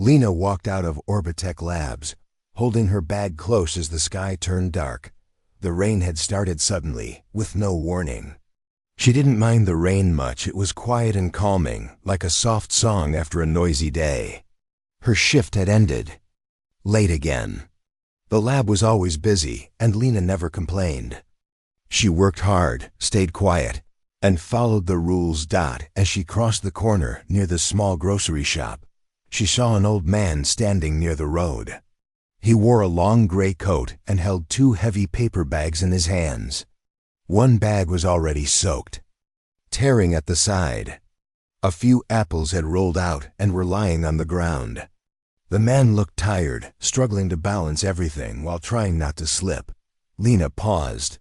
Lena walked out of Orbitech Labs, holding her bag close as the sky turned dark. The rain had started suddenly, with no warning. She didn't mind the rain much. It was quiet and calming, like a soft song after a noisy day. Her shift had ended. Late again. The lab was always busy, and Lena never complained. She worked hard, stayed quiet, and followed the rules. As she crossed the corner near the small grocery shop, she saw an old man standing near the road. He wore a long gray coat and held 2 heavy paper bags in his hands. One bag was already soaked, tearing at the side. A few apples had rolled out and were lying on the ground. The man looked tired, struggling to balance everything while trying not to slip. Lena paused.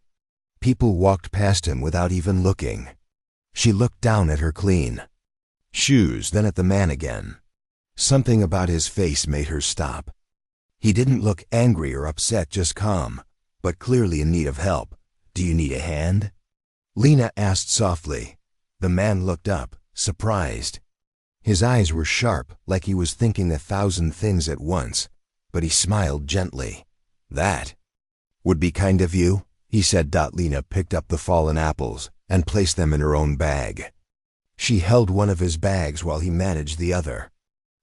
People walked past him without even looking. She looked down at her clean shoes, then at the man again. Something about his face made her stop. He didn't look angry or upset, just calm, but clearly in need of help. "Do you need a hand?" Lena asked softly. The man looked up, surprised. His eyes were sharp, like he was thinking 1,000 things at once, but he smiled gently. "That would be kind of you," he said. Lena picked up the fallen apples and placed them in her own bag. She held one of his bags while he managed the other.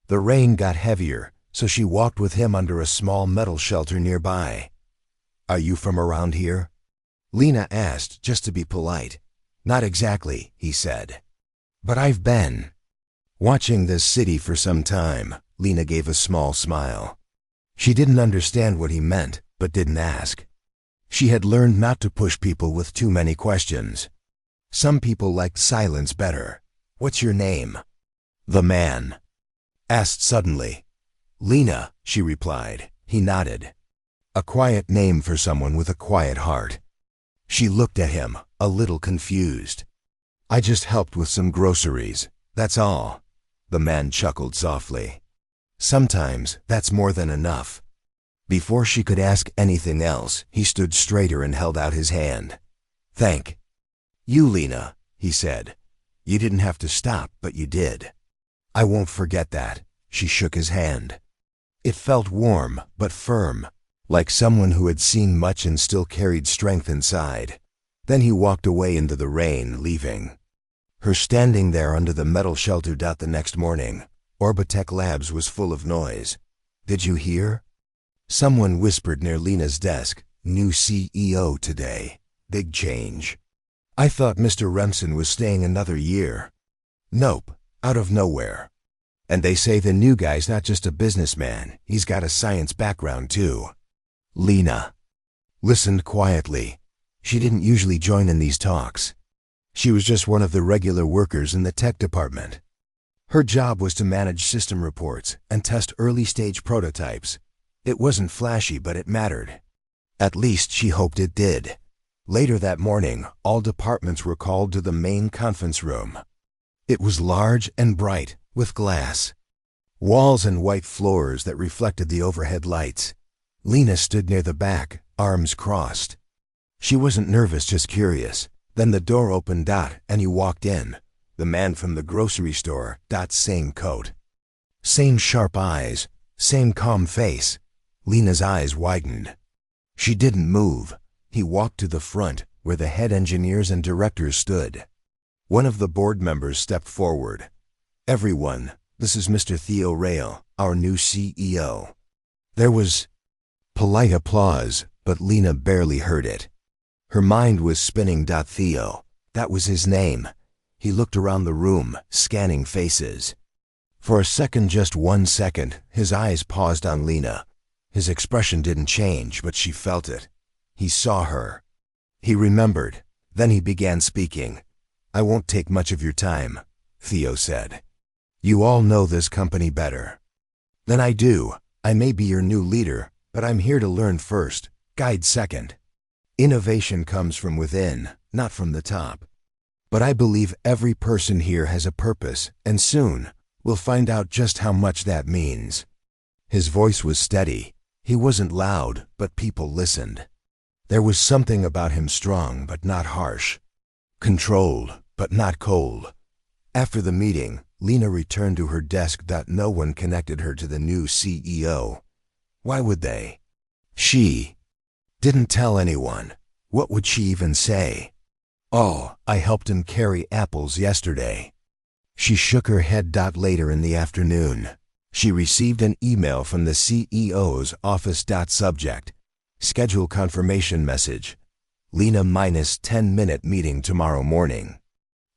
The rain got heavier, so she walked with him under a small metal shelter nearby. "Are you from around here?" Lena asked, just to be polite. "Not exactly," he said. "But I've been watching this city for some time." Lena gave a small smile. She didn't understand what he meant, but didn't ask. She had learned not to push people with too many questions. Some people liked silence better. "What's your name?" the man asked suddenly. "Lena," she replied. He nodded. A quiet name for someone with a quiet heart. She looked at him, a little confused. "I just helped with some groceries, that's all." The man chuckled softly. "Sometimes that's more than enough." Before she could ask anything else, he stood straighter and held out his hand. "Thank you, Lena," he said. "You didn't have to stop, but you did." "I won't forget that." She shook his hand. It felt warm, but firm, like someone who had seen much and still carried strength inside. Then he walked away into the rain, leaving her standing there under the metal shelter. The next morning, Orbitech Labs was full of noise. "Did you hear?" Someone whispered near Lena's desk. "New CEO today. Big change." "I thought Mr. Remsen was staying another year." "Nope, out of nowhere. And they say the new guy's not just a businessman, he's got a science background too." Lena listened quietly. She didn't usually join in these talks. She was just one of the regular workers in the tech department. Her job was to manage system reports and test early-stage prototypes. It wasn't flashy, but it mattered. At least she hoped it did. Later that morning, all departments were called to the main conference room. It was large and bright, with glass walls and white floors that reflected the overhead lights. Lena stood near the back, arms crossed. She wasn't nervous, just curious. Then the door opened, and he walked in. The man from the grocery store. Same coat, same sharp eyes, same calm face. Lena's eyes widened. She didn't move. He walked to the front, where the head engineers and directors stood. One of the board members stepped forward. "Everyone, this is Mr. Theo Rail, our new CEO." There was polite applause, but Lena barely heard it. Her mind was spinning. Theo, that was his name. He looked around the room, scanning faces. For a second, just 1 second, his eyes paused on Lena. His expression didn't change, but she felt it. He saw her. He remembered. Then he began speaking. "I won't take much of your time," Theo said. "You all know this company better than I do. I may be your new leader, but I'm here to learn first, guide second. Innovation comes from within, not from the top. But I believe every person here has a purpose, and soon we'll find out just how much that means." His voice was steady. He wasn't loud, but people listened. There was something about him, strong but not harsh, controlled but not cold. After the meeting, Lena returned to her desk. No one connected her to the new CEO. Why would they? She didn't tell anyone. What would she even say? Oh, I helped him carry apples yesterday. She shook her head. Later in the afternoon, she received an email from the CEO's office. Subject: schedule confirmation message. Lena -10-minute meeting tomorrow morning.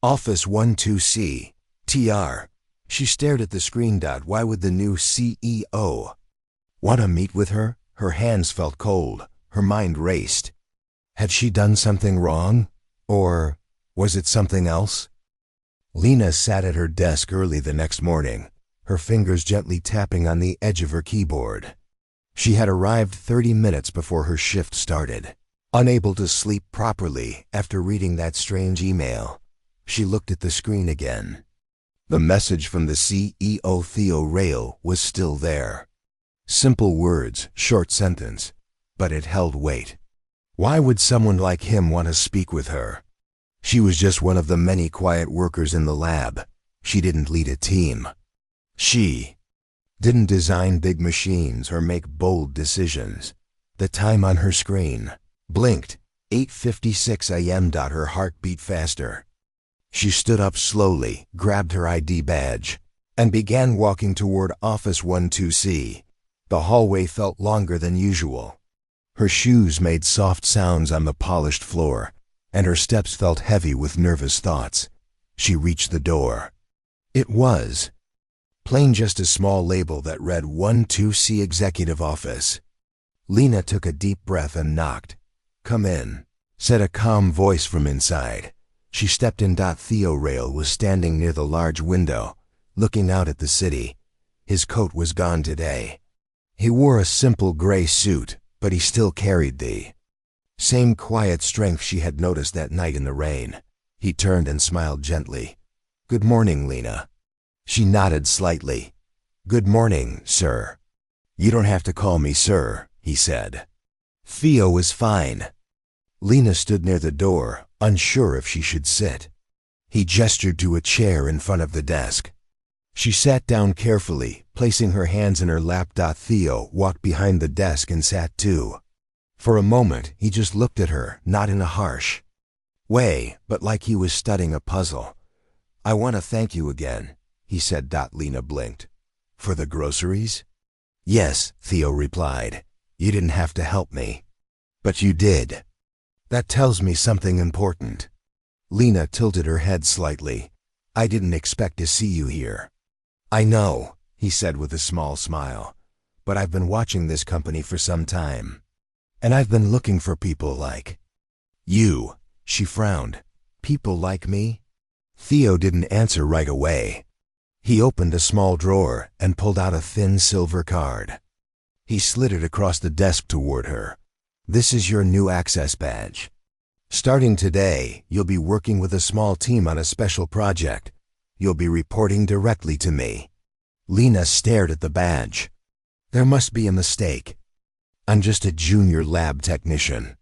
Office 12C, TR. She stared at the screen. Why would the new CEO want to meet with her? Her hands felt cold. Her mind raced. Had she done something wrong? Or was it something else? Lena sat at her desk early the next morning, her fingers gently tapping on the edge of her keyboard. She had arrived 30 minutes before her shift started. Unable to sleep properly after reading that strange email, she looked at the screen again. The message from the CEO, Theo Rail, was still there. Simple words, short sentence, but it held weight. Why would someone like him want to speak with her? She was just one of the many quiet workers in the lab. She didn't lead a team. She didn't design big machines or make bold decisions. The time on her screen blinked. 8:56 a.m. Her heart beat faster. She stood up slowly, grabbed her ID badge, and began walking toward Office 12C. The hallway felt longer than usual. Her shoes made soft sounds on the polished floor, and her steps felt heavy with nervous thoughts. She reached the door. It was plain, just a small label that read 12C Executive Office. Lena took a deep breath and knocked. "Come in," said a calm voice from inside. She stepped in. Theo Rail was standing near the large window, looking out at the city. His coat was gone today. He wore a simple gray suit, but he still carried the same quiet strength she had noticed that night in the rain. He turned and smiled gently. "Good morning, Lena." She nodded slightly. "Good morning, sir." "You don't have to call me sir," he said. Theo is fine. Lena stood near the door, unsure if she should sit. He gestured to a chair in front of the desk. She sat down carefully, placing her hands in her lap. Theo walked behind the desk and sat too. For a moment, he just looked at her, not in a harsh way, but like he was studying a puzzle. "I want to thank you again," he said. Lena blinked. "For the groceries?" "Yes," Theo replied. "You didn't have to help me." "But you did. That tells me something important." Lena tilted her head slightly. "I didn't expect to see you here." "I know," he said with a small smile, "but I've been watching this company for some time. And I've been looking for people like you." She frowned. "People like me?" Theo didn't answer right away. He opened a small drawer and pulled out a thin silver card. He slid it across the desk toward her. "This is your new access badge. Starting today, you'll be working with a small team on a special project. You'll be reporting directly to me." Lena stared at the badge. "There must be a mistake. I'm just a junior lab technician."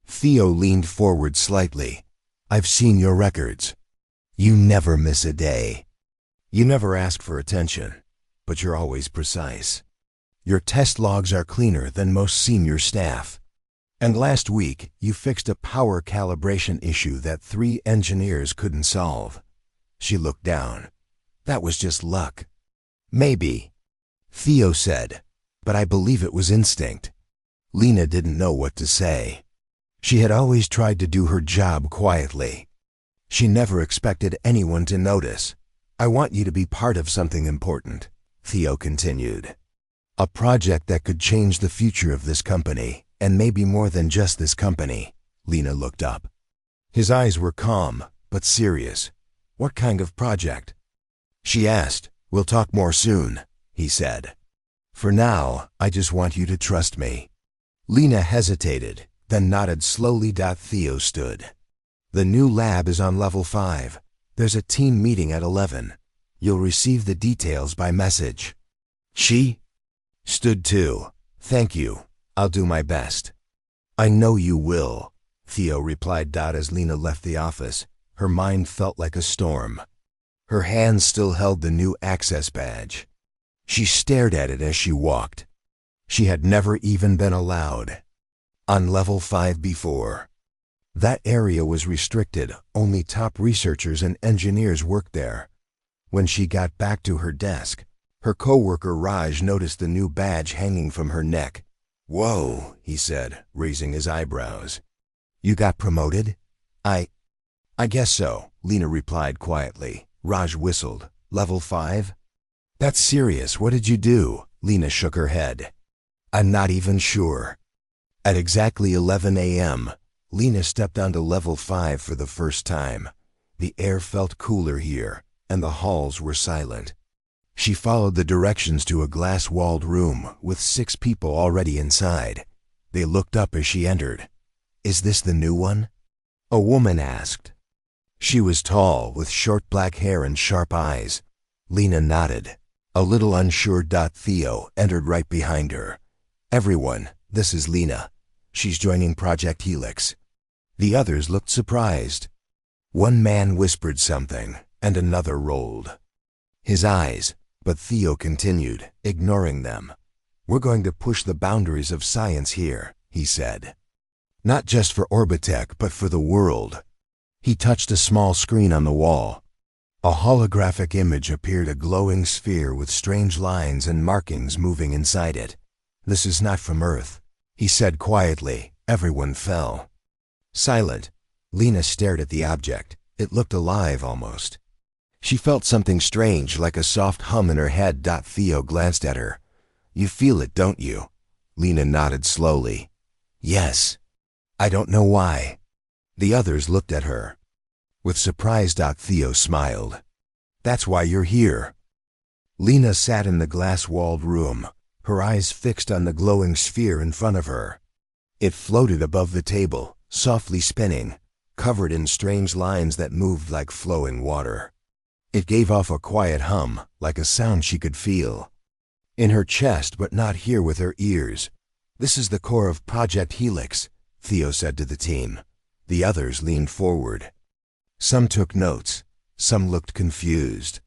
Theo leaned forward slightly. "I've seen your records. You never miss a day. You never ask for attention, but you're always precise. Your test logs are cleaner than most senior staff. And last week, you fixed a power calibration issue that 3 engineers couldn't solve." She looked down. "That was just luck." "Maybe," Theo said, "but I believe it was instinct." Lena didn't know what to say. She had always tried to do her job quietly. She never expected anyone to notice. "I want you to be part of something important," Theo continued. "A project that could change the future of this company, and maybe more than just this company." Lena looked up. His eyes were calm, but serious. "What kind of project?" she asked. "We'll talk more soon," he said. "For now, I just want you to trust me." Lena hesitated, then nodded slowly. Theo stood. "The new lab is on level 5. There's a team meeting at 11. You'll receive the details by message." She stood too. "Thank you. I'll do my best." "I know you will," Theo replied. As Lena left the office, her mind felt like a storm. Her hand still held the new access badge. She stared at it as she walked. She had never even been allowed on level 5 before. That area was restricted. Only top researchers and engineers worked there. When she got back to her desk, her coworker Raj noticed the new badge hanging from her neck. "Whoa," he said, raising his eyebrows. "You got promoted?" I guess so," Lena replied quietly. Raj whistled. "Level 5? That's serious. What did you do?" Lena shook her head. "I'm not even sure." At exactly 11 a.m., Lena stepped onto level 5 for the first time. The air felt cooler here, and the halls were silent. She followed the directions to a glass-walled room with 6 people already inside. They looked up as she entered. "Is this the new one?" a woman asked. She was tall, with short black hair and sharp eyes. Lena nodded. A little unsure. Theo entered right behind her. "Everyone, this is Lena. She's joining Project Helix." The others looked surprised. One man whispered something, and another rolled his eyes, but Theo continued, ignoring them. "We're going to push the boundaries of science here," he said. "Not just for Orbitech, but for the world." He touched a small screen on the wall. A holographic image appeared, a glowing sphere with strange lines and markings moving inside it. "This is not from Earth," he said quietly. Everyone fell silent. Lena stared at the object. It looked alive almost. She felt something strange, like a soft hum in her head. Theo glanced at her. "You feel it, don't you?" Lena nodded slowly. "Yes. I don't know why." The others looked at her with surprise. Theo smiled. "That's why you're here." Lena sat in the glass-walled room, her eyes fixed on the glowing sphere in front of her. It floated above the table, softly spinning, covered in strange lines that moved like flowing water. It gave off a quiet hum, like a sound she could feel in her chest, but not hear with her ears. "This is the core of Project Helix," Theo said to the team. The others leaned forward. Some took notes, some looked confused.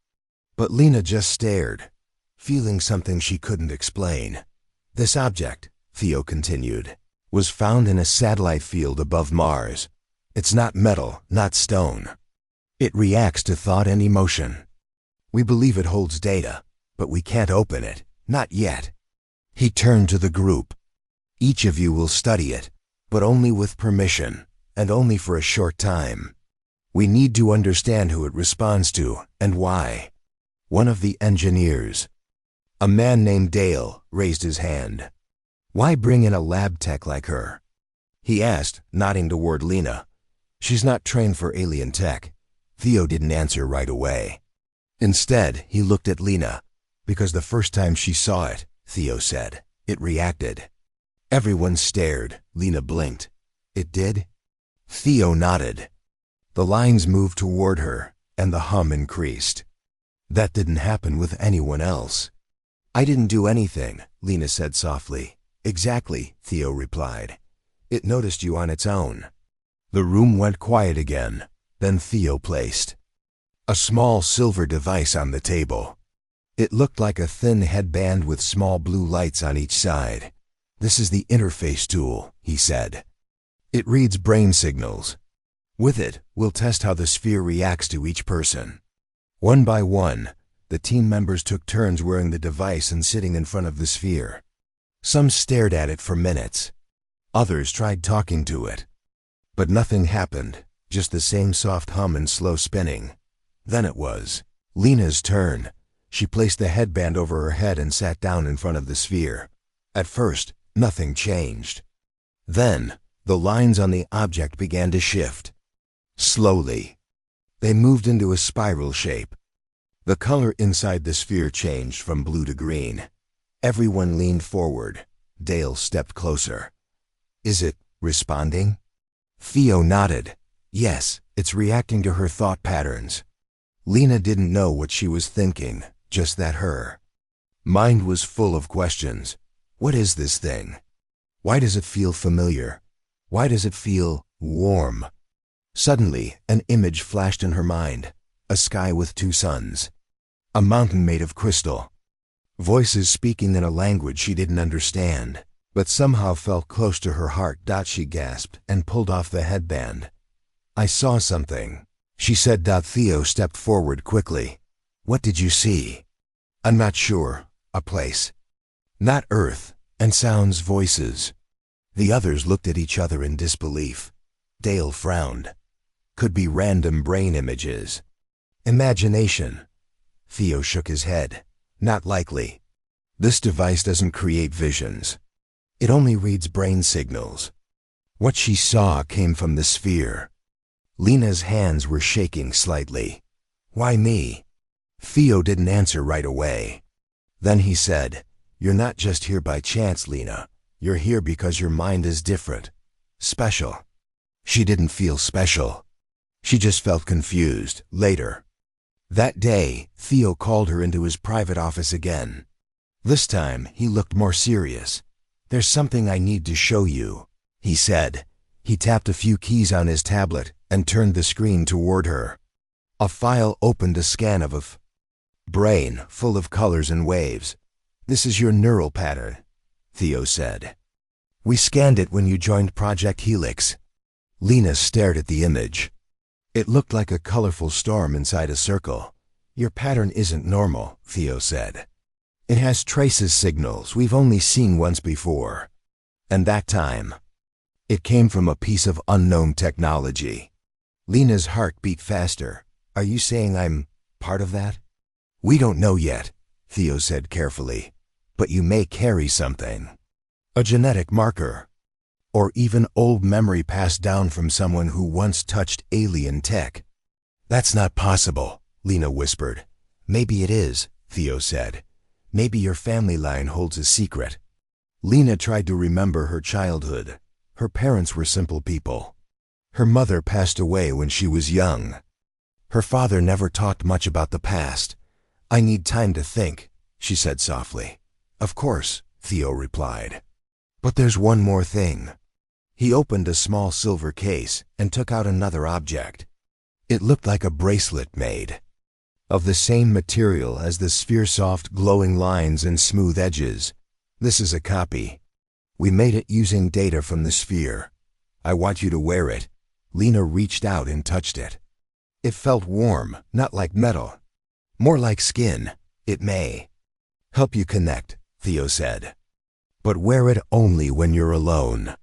But Lena just stared, feeling something she couldn't explain. "This object," Theo continued, "was found in a satellite field above Mars. It's not metal, not stone. It reacts to thought and emotion. We believe it holds data, but we can't open it, not yet." He turned to the group. "Each of you will study it, but only with permission, and only for a short time. We need to understand who it responds to and why." One of the engineers, a man named Dale, raised his hand. "Why bring in a lab tech like her?" he asked, nodding toward Lena. "She's not trained for alien tech." Theo didn't answer right away. Instead, he looked at Lena. "Because the first time she saw it," Theo said, "it reacted." Everyone stared. Lena blinked. "It did?" Theo nodded. The lines moved toward her, and the hum increased. "That didn't happen with anyone else." "I didn't do anything," Lena said softly. "Exactly," Theo replied. "It noticed you on its own." The room went quiet again. Then Theo placed a small silver device on the table. It looked like a thin headband with small blue lights on each side. "This is the interface tool," he said. "It reads brain signals. With it, we'll test how the sphere reacts to each person." One by one, the team members took turns wearing the device and sitting in front of the sphere. Some stared at it for minutes. Others tried talking to it. But nothing happened, just the same soft hum and slow spinning. Then it was Lena's turn. She placed the headband over her head and sat down in front of the sphere. At first, nothing changed. Then, the lines on the object began to shift. Slowly, they moved into a spiral shape. The color inside the sphere changed from blue to green. Everyone leaned forward. Dale stepped closer. "Is it responding?" Theo nodded. "Yes, it's reacting to her thought patterns." Lena didn't know what she was thinking, just that her mind was full of questions. What is this thing? Why does it feel familiar? Why does it feel warm? Suddenly, an image flashed in her mind. a sky with two suns, a mountain made of crystal. Voices speaking in a language she didn't understand, but somehow felt close to her heart. She gasped and pulled off the headband. I saw something, she said. Theo stepped forward quickly. What did you see? I'm not sure. A place. Not Earth, and sounds, voices. The others looked at each other in disbelief. Dale frowned. Could be random brain images. Imagination. Theo shook his head. Not likely. This device doesn't create visions. It only reads brain signals. What she saw came from the sphere. Lena's hands were shaking slightly. Why me? Theo didn't answer right away. Then he said, You're not just here by chance, Lena. You're here because your mind is different. Special. She didn't feel special. She just felt confused. Later that day, Theo called her into his private office again. This time, he looked more serious. There's something I need to show you, he said. He tapped a few keys on his tablet and turned the screen toward her. A file opened, a scan of a brain full of colors and waves. This is your neural pattern, Theo said. We scanned it when you joined Project Helix. Lena stared at the image. It looked like a colorful storm inside a circle. Your pattern isn't normal, Theo said. It has traces signals we've only seen once before. And that time, it came from a piece of unknown technology. Lena's heart beat faster. Are you saying I'm part of that? We don't know yet, Theo said carefully. But you may carry something. A genetic marker. Or even old memory passed down from someone who once touched alien tech. That's not possible, Lena whispered. Maybe it is, Theo said. Maybe your family line holds a secret. Lena tried to remember her childhood. Her parents were simple people. Her mother passed away when she was young. Her father never talked much about the past. I need time to think, she said softly. Of course, Theo replied. But there's one more thing. He opened a small silver case and took out another object. It looked like a bracelet made of the same material as the sphere, soft glowing lines and smooth edges. This is a copy. We made it using data from the sphere. I want you to wear it. Lena reached out and touched it. It felt warm, not like metal. More like skin. It may help you connect, Theo said. But wear it only when you're alone.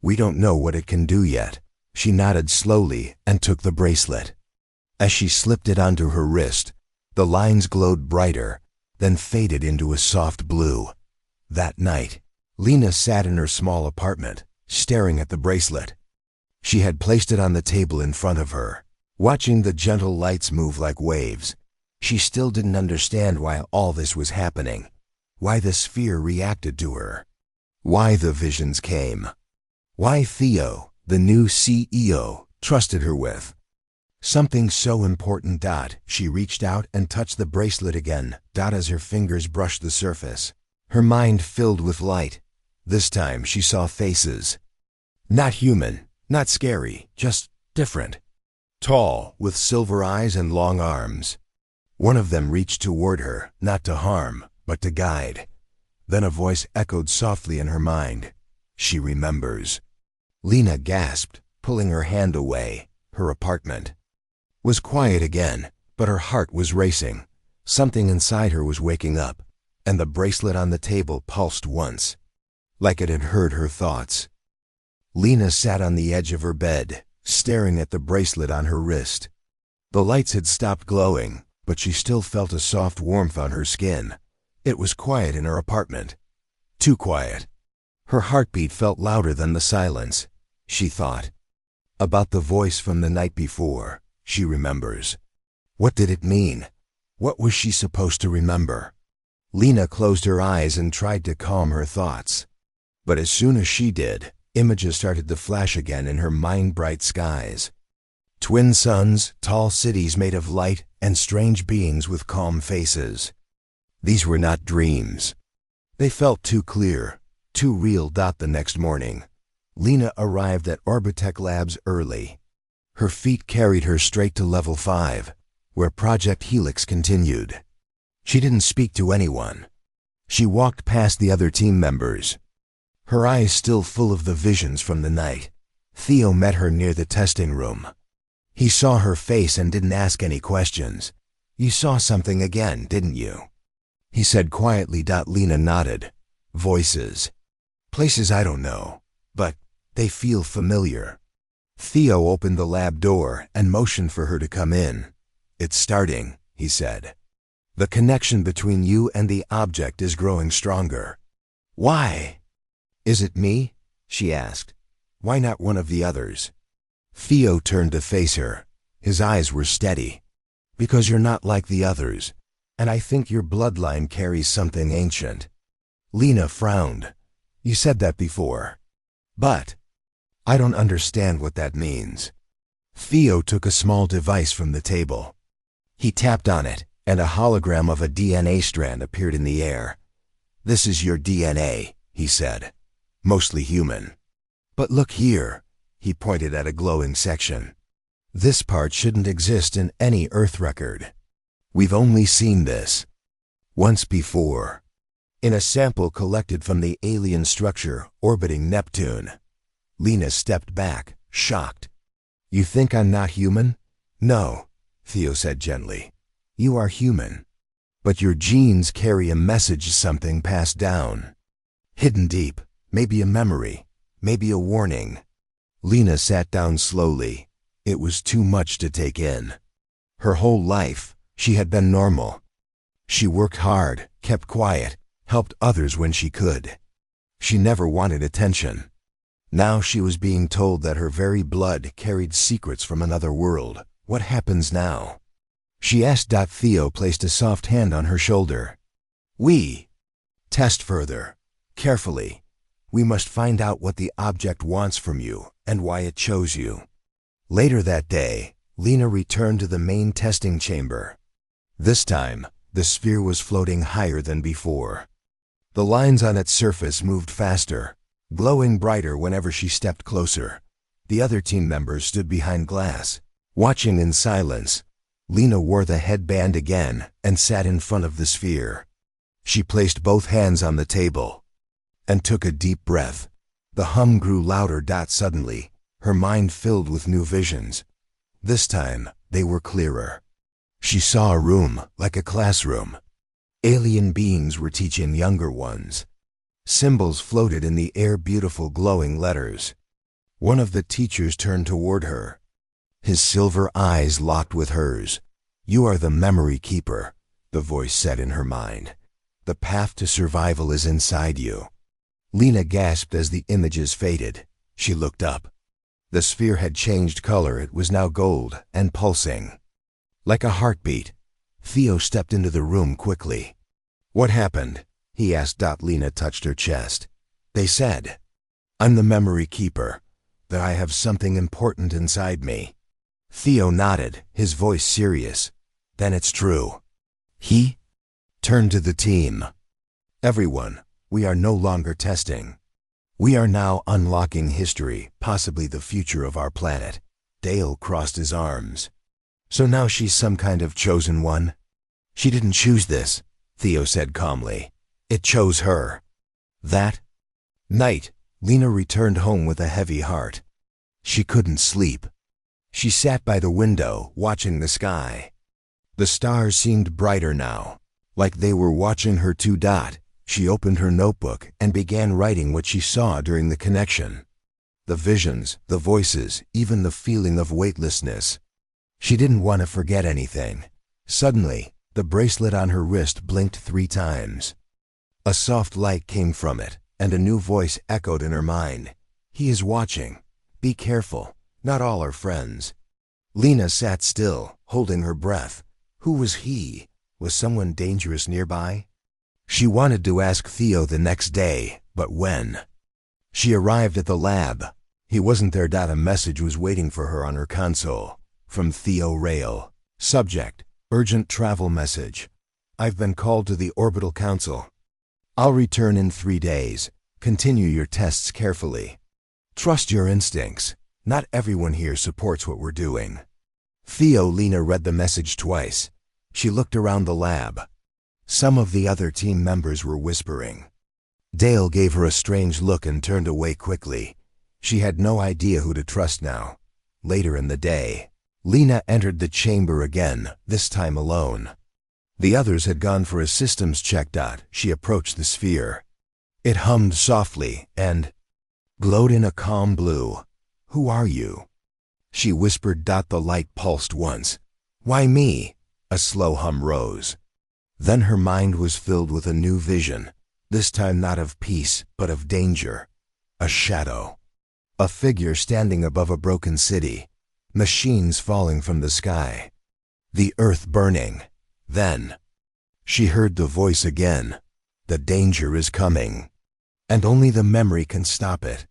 We don't know what it can do yet. She nodded slowly and took the bracelet. As she slipped it onto her wrist, the lines glowed brighter, then faded into a soft blue. That night, Lena sat in her small apartment, staring at the bracelet. She had placed it on the table in front of her, watching the gentle lights move like waves. She still didn't understand why all this was happening, why the sphere reacted to her, why the visions came. Why Theo, the new CEO, trusted her with something so important. She reached out and touched the bracelet again. As her fingers brushed the surface, her mind filled with light. This time she saw faces. Not human, not scary, just different. Tall, with silver eyes and long arms. One of them reached toward her, not to harm, but to guide. Then a voice echoed softly in her mind. She remembers. Lena gasped, pulling her hand away. Her apartment was quiet again, but her heart was racing. Something inside her was waking up, and the bracelet on the table pulsed once, like it had heard her thoughts. Lena sat on the edge of her bed, staring at the bracelet on her wrist. The lights had stopped glowing, but she still felt a soft warmth on her skin. It was quiet in her apartment. Too quiet. Her heartbeat felt louder than the silence. She thought about the voice from the night before. She remembers. What did it mean? What was she supposed to remember? Lena closed her eyes and tried to calm her thoughts. But as soon as she did, images started to flash again in her mind, bright skies. Twin suns, tall cities made of light, and strange beings with calm faces. These were not dreams. They felt too clear, too real. The next morning, Lena arrived at Orbitech Labs early. Her feet carried her straight to level 5, where Project Helix continued. She didn't speak to anyone. She walked past the other team members, her eyes still full of the visions from the night. Theo met her near the testing room. He saw her face and didn't ask any questions. "You saw something again, didn't you?" he said quietly. Lena nodded. "Voices. Places I don't know, but they feel familiar." Theo opened the lab door and motioned for her to come in. "It's starting," he said. "The connection between you and the object is growing stronger." "Why?" "Is it me?" she asked. "Why not one of the others?" Theo turned to face her. His eyes were steady. "Because you're not like the others, and I think your bloodline carries something ancient." Lena frowned. "You said that before. But I don't understand what that means." Theo took a small device from the table. He tapped on it, and a hologram of a DNA strand appeared in the air. "This is your DNA," he said. "Mostly human. But look here," he pointed at a glowing section. "This part shouldn't exist in any Earth record. We've only seen this once before, in a sample collected from the alien structure orbiting Neptune." Lena stepped back, shocked. "You think I'm not human?" "No," Theo said gently. "You are human. But your genes carry a message, something passed down. Hidden deep, maybe a memory, maybe a warning." Lena sat down slowly. It was too much to take in. Her whole life, she had been normal. She worked hard, kept quiet, helped others when she could. She never wanted attention. Now she was being told that her very blood carried secrets from another world. What happens now? She asked. Theo placed a soft hand on her shoulder. "We test further, carefully. We must find out what the object wants from you and why it chose you." Later that day, Lena returned to the main testing chamber. This time, the sphere was floating higher than before. The lines on its surface moved faster, glowing brighter whenever she stepped closer. The other team members stood behind glass, watching in silence. Lena wore the headband again and sat in front of the sphere. She placed both hands on the table and took a deep breath. The hum grew louder. Suddenly, her mind filled with new visions. This time, they were clearer. She saw a room like a classroom. Alien beings were teaching younger ones. Symbols floated in the air, beautiful glowing letters. One of the teachers turned toward her. His silver eyes locked with hers. "You are the memory keeper," the voice said in her mind. "The path to survival is inside you." Lena gasped as the images faded. She looked up. The sphere had changed color. It was now gold and pulsing, like a heartbeat. Theo stepped into the room quickly. "What happened?" he asked. Lena touched her chest. "They said I'm the memory keeper, that I have something important inside me." Theo nodded, his voice serious. "Then it's true." He turned to the team. "Everyone, we are no longer testing. We are now unlocking history, possibly the future of our planet." Dale crossed his arms. "So now she's some kind of chosen one?" "She didn't choose this," Theo said calmly. "It chose her." That night, Lena returned home with a heavy heart. She couldn't sleep. She sat by the window, watching the sky. The stars seemed brighter now, like they were watching her too. She opened her notebook and began writing what she saw during the connection. The visions, the voices, even the feeling of weightlessness. She didn't want to forget anything. Suddenly, the bracelet on her wrist blinked 3 times. A soft light came from it, and a new voice echoed in her mind. "He is watching. Be careful. Not all are friends." Lena sat still, holding her breath. Who was he? Was someone dangerous nearby? She wanted to ask Theo the next day, but when? She arrived at the lab. He wasn't there. A message was waiting for her on her console. From Theo Rail. Subject: urgent travel message. I've been called to the Orbital Council. I'll return in 3 days. Continue your tests carefully. Trust your instincts. Not everyone here supports what we're doing. Lena read the message twice. She looked around the lab. Some of the other team members were whispering. Dale gave her a strange look and turned away quickly. She had no idea who to trust now. Later in the day, Lena entered the chamber again, this time alone. The others had gone for a systems check. She approached the sphere. It hummed softly and glowed in a calm blue. "Who are you?" she whispered. The light pulsed once. "Why me?" A slow hum rose. Then her mind was filled with a new vision, this time not of peace, but of danger. A shadow. A figure standing above a broken city. Machines falling from the sky. The earth burning. Then she heard the voice again. "The danger is coming, and only the memory can stop it."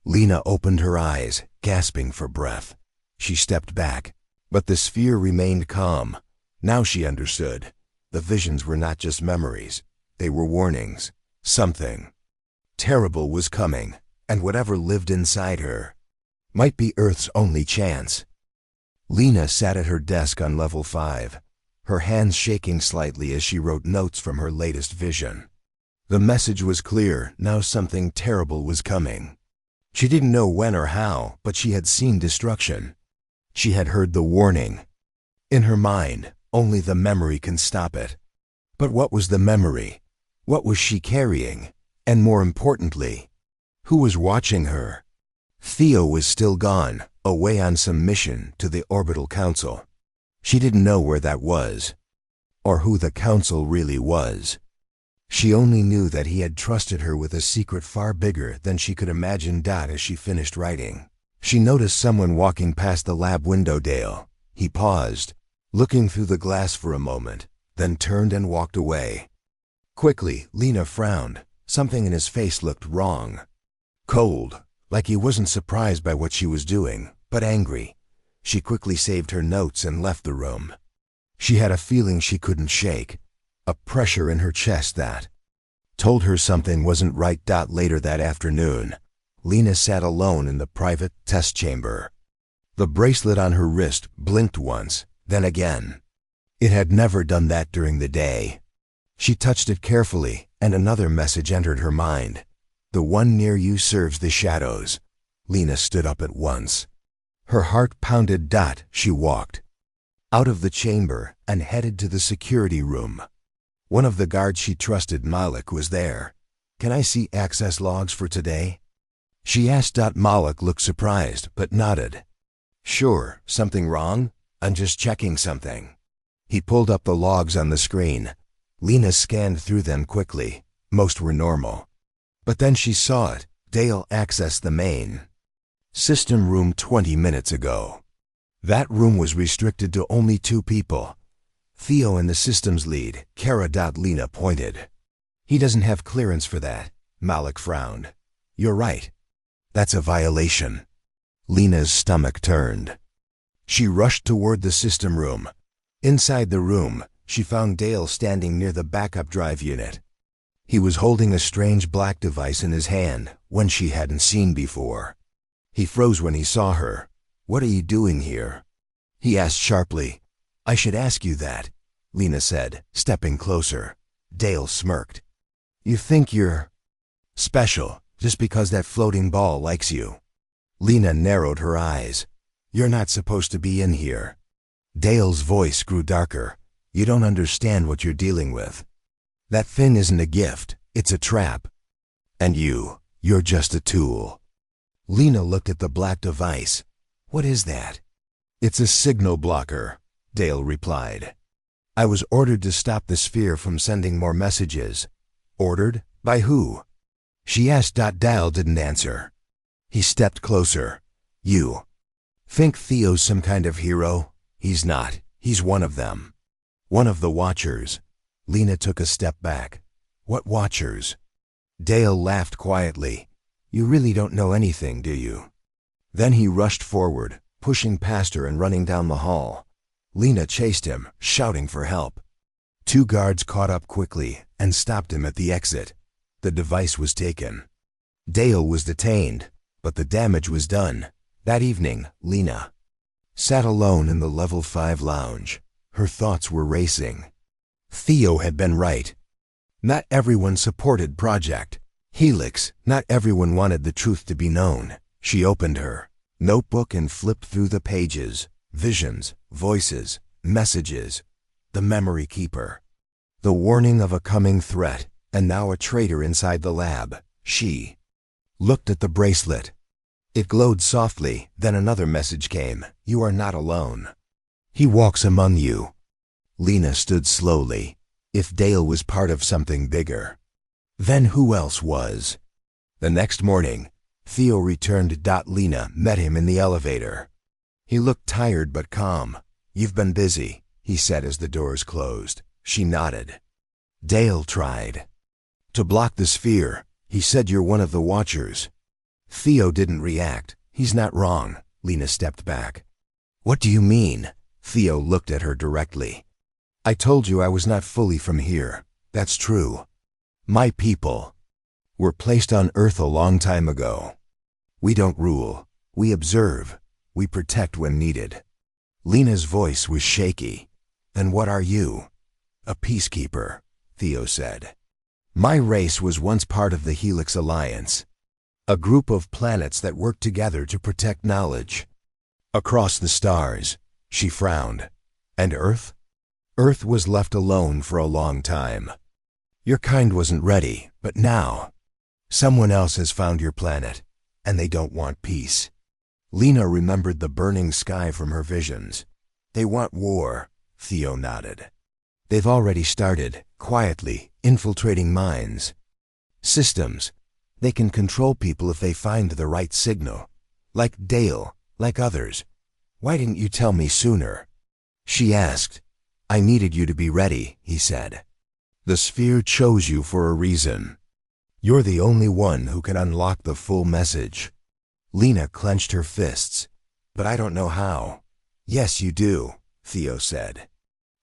Lena opened her eyes, gasping for breath. She stepped back, but the sphere remained calm. Now she understood. The visions were not just memories. They were warnings. Something terrible was coming, and whatever lived inside her might be Earth's only chance. Lena sat at her desk on level 5, her hands shaking slightly as she wrote notes from her latest vision. The message was clear. Now something terrible was coming. She didn't know when or how, but she had seen destruction. She had heard the warning. In her mind, only the memory can stop it. But what was the memory? What was she carrying? And more importantly, who was watching her? Theo was still gone, away on some mission to the Orbital Council. She didn't know where that was, or who the council really was. She only knew that he had trusted her with a secret far bigger than she could imagine. As she finished writing, she noticed someone walking past the lab window. Dale. He paused, looking through the glass for a moment, then turned and walked away. Quickly, Lena frowned. Something in his face looked wrong. Cold, like he wasn't surprised by what she was doing, but angry. She quickly saved her notes and left the room. She had a feeling she couldn't shake, a pressure in her chest that told her something wasn't right. Later that afternoon, Lena sat alone in the private test chamber. The bracelet on her wrist blinked once, then again. It had never done that during the day. She touched it carefully, and another message entered her mind. "The one near you serves the shadows." Lena stood up at once. Her heart pounded. She walked out of the chamber and headed to the security room. One of the guards she trusted, Malik, was there. "Can I see access logs for today?" she asked. Malik looked surprised, but nodded. "Sure. Something wrong?" "I'm just checking something." He pulled up the logs on the screen. Lena scanned through them quickly. Most were normal. But then she saw it. Dale accessed the main system room 20 minutes ago. That room was restricted to only 2 people. Theo and the systems lead, Kara. Lena pointed. "He doesn't have clearance for that." Malik frowned. "You're right. That's a violation." Lena's stomach turned. She rushed toward the system room. Inside the room, she found Dale standing near the backup drive unit. He was holding a strange black device in his hand, one she hadn't seen before. He froze when he saw her. "What are you doing here?" he asked sharply. "I should ask you that," Lena said, stepping closer. Dale smirked. "You think you're special just because that floating ball likes you." Lena narrowed her eyes. "You're not supposed to be in here." Dale's voice grew darker. "You don't understand what you're dealing with. That thing isn't a gift, it's a trap. And you're just a tool." Lena looked at the black device. "What is that?" "It's a signal blocker," Dale replied. "I was ordered to stop the sphere from sending more messages." "Ordered? By who?" she asked. Dale didn't answer. He stepped closer. "You think Theo's some kind of hero? He's not. He's one of them. One of the Watchers." Lena took a step back. "What Watchers?" Dale laughed quietly. "You really don't know anything, do you?" Then he rushed forward, pushing past her and running down the hall. Lena chased him, shouting for help. 2 guards caught up quickly and stopped him at the exit. The device was taken. Dale was detained, but the damage was done. That evening, Lena sat alone in the level 5 lounge. Her thoughts were racing. Theo had been right. Not everyone supported Project Helix. Not everyone wanted the truth to be known. She opened her notebook and flipped through the pages. Visions, voices, messages. The memory keeper. The warning of a coming threat, and now a traitor inside the lab. She looked at the bracelet. It glowed softly, then another message came. You are not alone. He walks among you. Lena stood slowly. If Dale was part of something bigger, then who else was? The next morning, Theo returned. Lena met him in the elevator. He looked tired but calm. You've been busy, he said as the doors closed. She nodded. Dale tried to block the sphere. He said you're one of the Watchers. Theo didn't react. He's not wrong. Lena stepped back. What do you mean? Theo looked at her directly. I told you I was not fully from here. That's true. My people were placed on Earth a long time ago. We don't rule. We observe. We protect when needed. Lena's voice was shaky. And what are you? A peacekeeper, Theo said. My race was once part of the Helix Alliance, a group of planets that worked together to protect knowledge. Across the stars, she frowned. And Earth? Earth was left alone for a long time. Your kind wasn't ready, but now, someone else has found your planet, and they don't want peace. Lena remembered the burning sky from her visions. They want war, Theo nodded. They've already started, quietly, infiltrating minds. Systems. They can control people if they find the right signal. Like Dale, like others. Why didn't you tell me sooner? She asked. I needed you to be ready, he said. The sphere chose you for a reason. You're the only one who can unlock the full message. Lena clenched her fists. But I don't know how. Yes, you do, Theo said.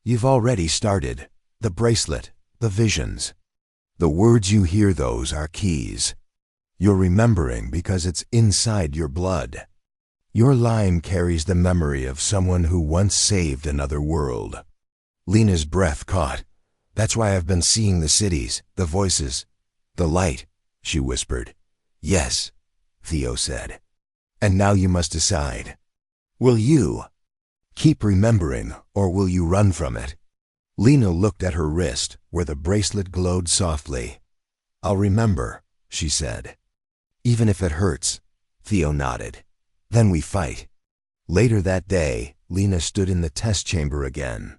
You've already started. The bracelet, the visions. The words you hear, those are keys. You're remembering because it's inside your blood. Your line carries the memory of someone who once saved another world. Lena's breath caught. That's why I've been seeing the cities, the voices, the light, she whispered. Yes, Theo said. And now you must decide. Will you keep remembering, or will you run from it? Lena looked at her wrist, where the bracelet glowed softly. I'll remember, she said. Even if it hurts, Theo nodded. Then we fight. Later that day, Lena stood in the test chamber again.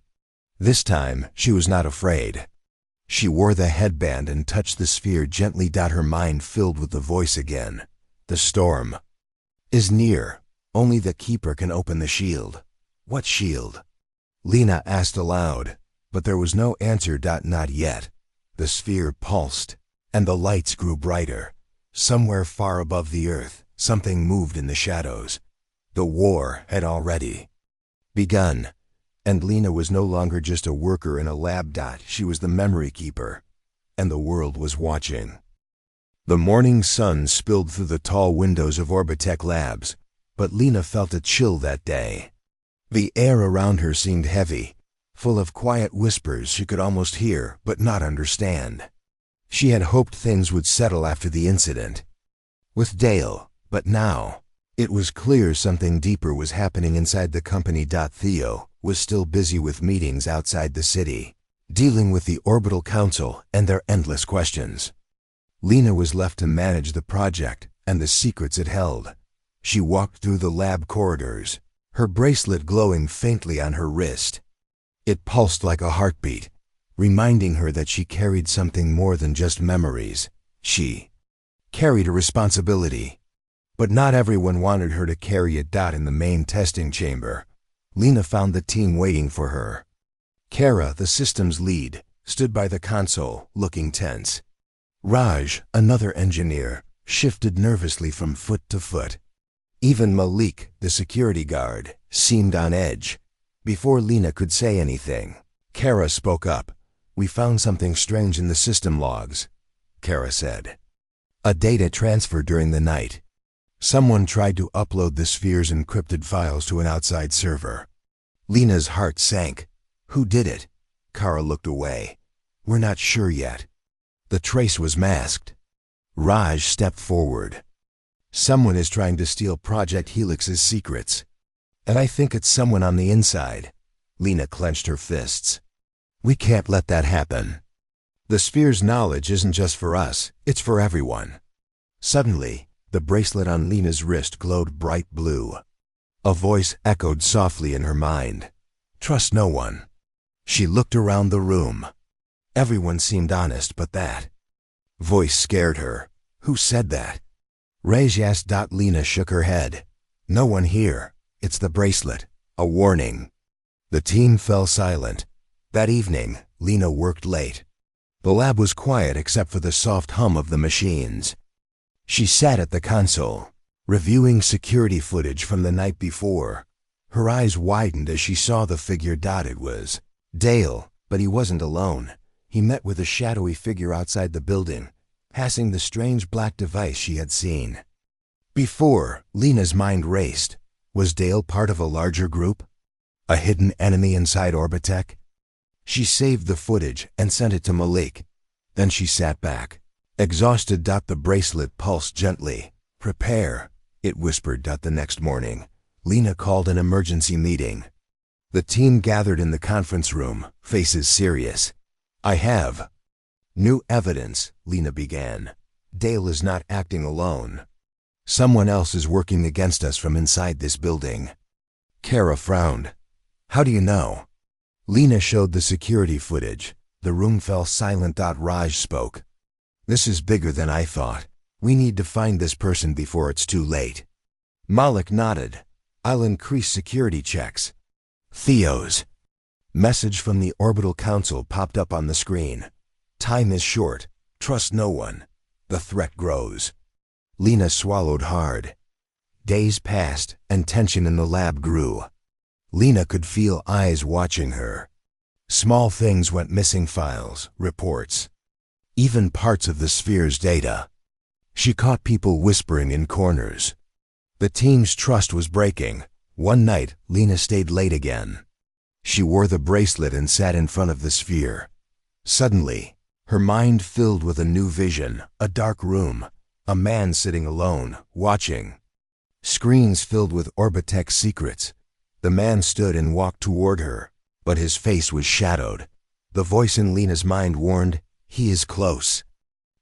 This time, she was not afraid. She wore the headband and touched the sphere gently. Her mind filled with the voice again. The storm is near. Only the keeper can open the shield. What shield? Lena asked aloud, but there was no answer. Not yet. The sphere pulsed, and the lights grew brighter. Somewhere far above the earth, something moved in the shadows. The war had already begun. And Lena was no longer just a worker in a lab. She was the memory keeper, and the world was watching. The morning sun spilled through the tall windows of Orbitech Labs, but Lena felt a chill that day. The air around her seemed heavy, full of quiet whispers she could almost hear but not understand. She had hoped things would settle after the incident with Dale, but now it was clear something deeper was happening inside the company. Theo was still busy with meetings outside the city, dealing with the Orbital Council and their endless questions. Lena was left to manage the project and the secrets it held. She walked through the lab corridors, her bracelet glowing faintly on her wrist. It pulsed like a heartbeat, reminding her that she carried something more than just memories. She carried a responsibility. But not everyone wanted her to carry it. In the main testing chamber, Lena found the team waiting for her. Kara, the systems lead, stood by the console, looking tense. Raj, another engineer, shifted nervously from foot to foot. Even Malik, the security guard, seemed on edge. Before Lena could say anything, Kara spoke up. We found something strange in the system logs, Kara said. A data transfer during the night. Someone tried to upload the sphere's encrypted files to an outside server. Lena's heart sank. Who did it? Kara looked away. We're not sure yet. The trace was masked. Raj stepped forward. Someone is trying to steal Project Helix's secrets. And I think it's someone on the inside. Lena clenched her fists. We can't let that happen. The sphere's knowledge isn't just for us, it's for everyone. Suddenly, the bracelet on Lena's wrist glowed bright blue. A voice echoed softly in her mind. Trust no one. She looked around the room. Everyone seemed honest but that voice scared her. Who said that? Raj asked. Lena shook her head. No one here. It's the bracelet. A warning. The team fell silent. That evening, Lena worked late. The lab was quiet except for the soft hum of the machines. She sat at the console, reviewing security footage from the night before. Her eyes widened as she saw the figure. It was Dale, but he wasn't alone. He met with a shadowy figure outside the building, passing the strange black device she had seen. Before, Lena's mind raced. Was Dale part of a larger group? A hidden enemy inside Orbitech? She saved the footage and sent it to Malik. Then she sat back, exhausted. The bracelet pulsed gently. Prepare, it whispered. The next morning, Lena called an emergency meeting. The team gathered in the conference room, faces serious. I have new evidence, Lena began. Dale is not acting alone. Someone else is working against us from inside this building. Kara frowned. How do you know? Lena showed the security footage. The room fell silent. Raj spoke. This is bigger than I thought. We need to find this person before it's too late. Malik nodded. I'll increase security checks. Theo's message from the Orbital Council popped up on the screen. Time is short. Trust no one. The threat grows. Lena swallowed hard. Days passed, and tension in the lab grew. Lena could feel eyes watching her. Small things went missing: files, reports, even parts of the sphere's data. She caught people whispering in corners. The team's trust was breaking. One night, Lena stayed late again. She wore the bracelet and sat in front of the sphere. Suddenly, her mind filled with a new vision: a dark room, a man sitting alone, watching. Screens filled with Orbitech's secrets. The man stood and walked toward her, but his face was shadowed. The voice in Lena's mind warned, he is close.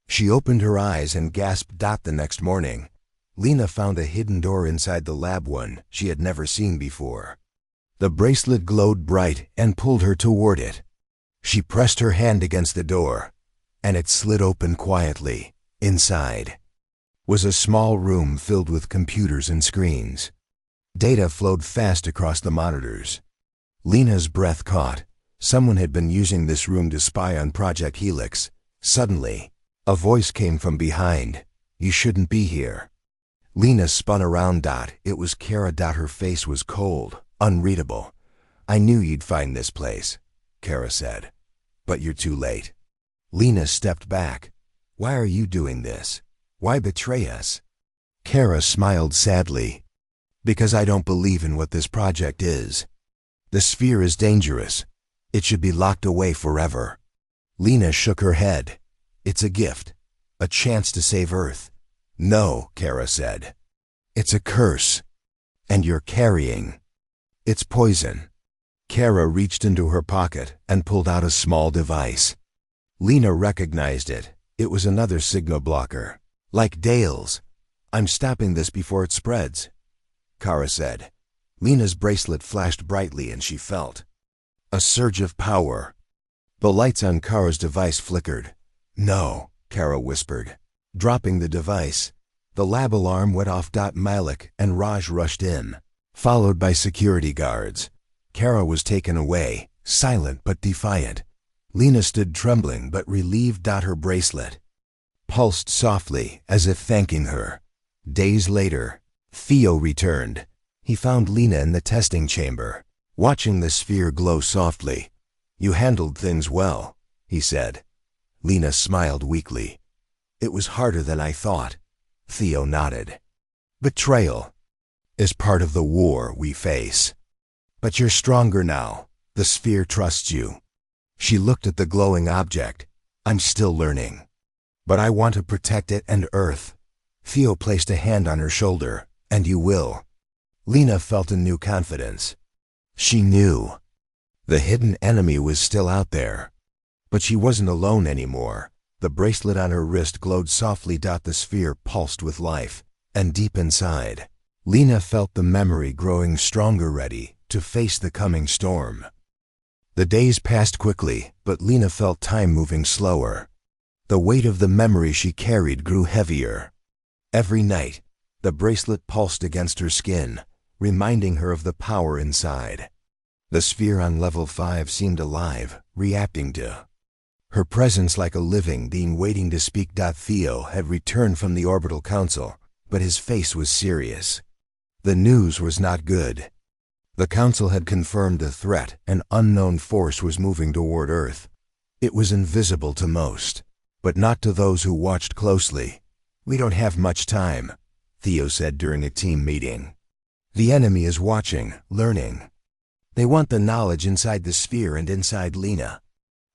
She opened her eyes and gasped. The next morning, Lena found a hidden door inside the lab, one she had never seen before. The bracelet glowed bright and pulled her toward it. She pressed her hand against the door, and it slid open quietly. Inside was a small room filled with computers and screens. Data flowed fast across the monitors. Lena's breath caught. Someone had been using this room to spy on Project Helix. Suddenly, a voice came from behind. You shouldn't be here. Lena spun around. It was Kara. Her face was cold, unreadable. I knew you'd find this place, Kara said. But you're too late. Lena stepped back. Why are you doing this? Why betray us? Kara smiled sadly. Because I don't believe in what this project is. The sphere is dangerous. It should be locked away forever. Lena shook her head. It's a gift. A chance to save Earth. No, Kara said. It's a curse. And you're carrying. It's poison. Kara reached into her pocket and pulled out a small device. Lena recognized it. It was another signal blocker. Like Dale's. I'm stopping this before it spreads, Kara said. Lena's bracelet flashed brightly and she felt a surge of power. The lights on Kara's device flickered. No, Kara whispered. Dropping the device, the lab alarm went off. Malik and Raj rushed in, followed by security guards. Kara was taken away, silent but defiant. Lena stood trembling but relieved. Her bracelet pulsed softly as if thanking her. Days later, Theo returned. He found Lena in the testing chamber, watching the sphere glow softly. You handled things well, he said. Lena smiled weakly. It was harder than I thought. Theo nodded. Betrayal is part of the war we face. But you're stronger now. The sphere trusts you. She looked at the glowing object. I'm still learning. But I want to protect it and Earth. Theo placed a hand on her shoulder. And you will. Lena felt a new confidence. She knew. The hidden enemy was still out there. But she wasn't alone anymore. The bracelet on her wrist glowed softly. The sphere pulsed with life. And deep inside, Lena felt the memory growing stronger, ready to face the coming storm. The days passed quickly, but Lena felt time moving slower. The weight of the memory she carried grew heavier. Every night, the bracelet pulsed against her skin, reminding her of the power inside. The sphere on level 5 seemed alive, reacting to her presence like a living being waiting to speak. Theo had returned from the orbital council, but his face was serious. The news was not good. The council had confirmed the threat. An unknown force was moving toward Earth. It was invisible to most, but not to those who watched closely. We don't have much time, Theo said during a team meeting. The enemy is watching, learning. They want the knowledge inside the sphere and inside Lena.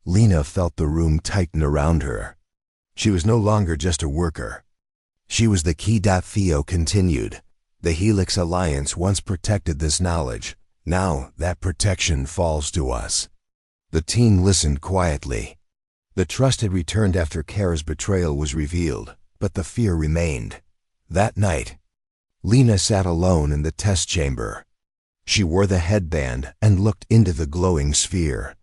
Lena felt the room tighten around her. She was no longer just a worker. She was the key. Theo continued. The Helix Alliance once protected this knowledge. Now that protection falls to us. The team listened quietly. The trust had returned after Kara's betrayal was revealed, but the fear remained. That night, Lena sat alone in the test chamber. She wore the headband and looked into the glowing sphere.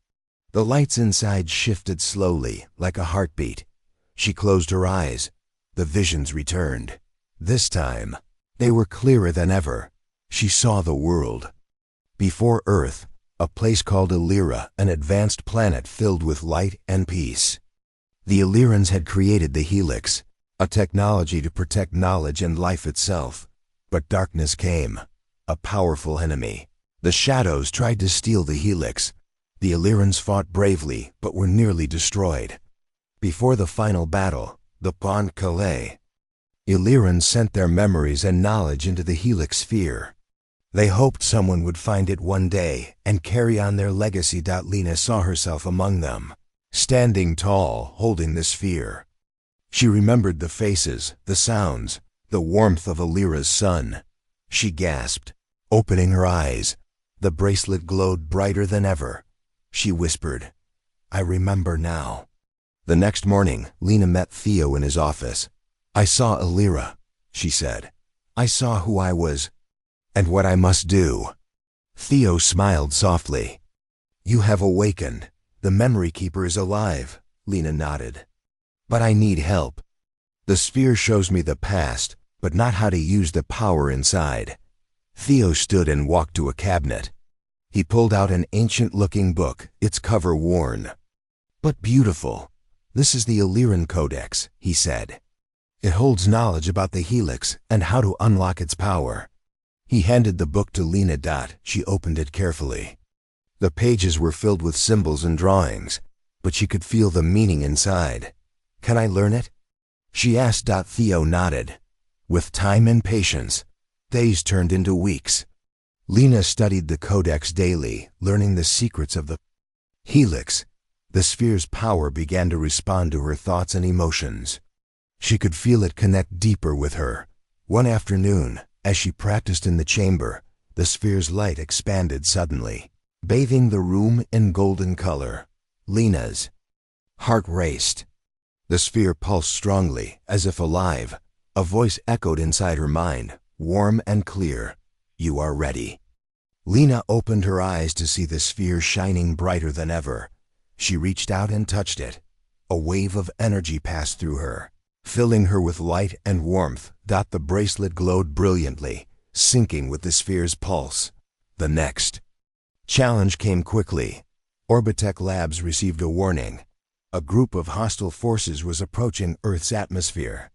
The lights inside shifted slowly, like a heartbeat. She closed her eyes. The visions returned. This time, they were clearer than ever. She saw the world. Before Earth, a place called Illyra, an advanced planet filled with light and peace. The Illyrans had created the Helix, a technology to protect knowledge and life itself. But darkness came, a powerful enemy. The shadows tried to steal the Helix. The Illyrans fought bravely, but were nearly destroyed. Before the final battle, the Pont Calais, Illyrans sent their memories and knowledge into the Helix sphere. They hoped someone would find it one day and carry on their legacy. Lena saw herself among them, standing tall, holding the sphere. She remembered the faces, the sounds, the warmth of Illyra's sun. She gasped, opening her eyes. The bracelet glowed brighter than ever. She whispered, I remember now. The next morning, Lena met Theo in his office. I saw Illyra, she said. I saw who I was and what I must do. Theo smiled softly. You have awakened. The memory keeper is alive, Lena nodded. But I need help. The sphere shows me the past, but not how to use the power inside. Theo stood and walked to a cabinet. He pulled out an ancient-looking book, its cover worn. But beautiful. This is the Illyran Codex, he said. It holds knowledge about the Helix and how to unlock its power. He handed the book to Lena. She opened it carefully. The pages were filled with symbols and drawings, but she could feel the meaning inside. Can I learn it? She asked. Theo nodded. With time and patience, days turned into weeks. Lena studied the Codex daily, learning the secrets of the Helix. The sphere's power began to respond to her thoughts and emotions. She could feel it connect deeper with her. One afternoon, as she practiced in the chamber, the sphere's light expanded suddenly, bathing the room in golden color. Lena's heart raced. The sphere pulsed strongly, as if alive. A voice echoed inside her mind, warm and clear. You are ready. Lena opened her eyes to see the sphere shining brighter than ever. She reached out and touched it. A wave of energy passed through her, filling her with light and warmth. The bracelet glowed brilliantly, syncing with the sphere's pulse. The next challenge came quickly. Orbitech Labs received a warning. A group of hostile forces was approaching Earth's atmosphere.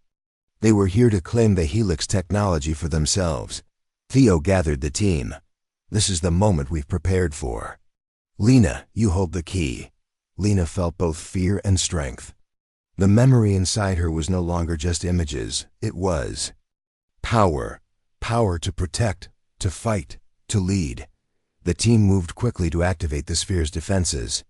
They were here to claim the Helix technology for themselves. Theo gathered the team. This is the moment we've prepared for. Lena, you hold the key. Lena felt both fear and strength. The memory inside her was no longer just images. It was power. power to protect, to fight, to lead. The team moved quickly to activate the sphere's defenses.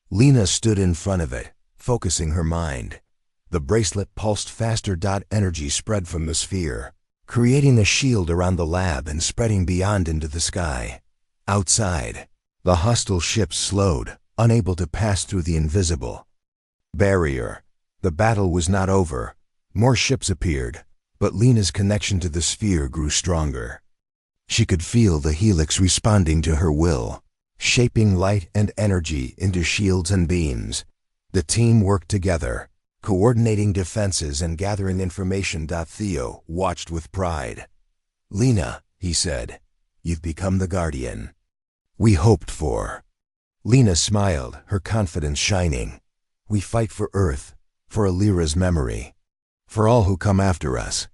Lena stood in front of it, focusing her mind. The bracelet pulsed faster. Energy spread from the sphere, creating a shield around the lab and spreading beyond into the sky. Outside, the hostile ships slowed, unable to pass through the invisible barrier. The battle was not over. More ships appeared, but Lena's connection to the sphere grew stronger. She could feel the helix responding to her will, shaping light and energy into shields and beams. The team worked together, coordinating defenses and gathering information. Theo watched with pride. "Lena," he said, "you've become the guardian we hoped for." Lena smiled, her confidence shining. "We fight for Earth, for Alira's memory, for all who come after us."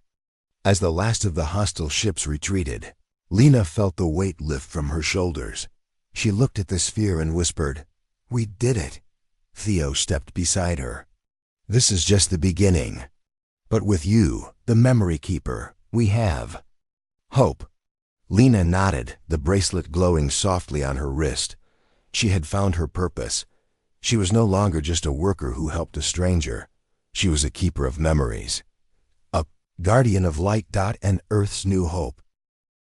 As the last of the hostile ships retreated, Lena felt the weight lift from her shoulders. She looked at the sphere and whispered, "We did it." Theo stepped beside her. "This is just the beginning. But with you, the memory keeper, we have hope." Lena nodded, the bracelet glowing softly on her wrist. She had found her purpose. She was no longer just a worker who helped a stranger. She was a keeper of memories, a guardian of light. And Earth's new hope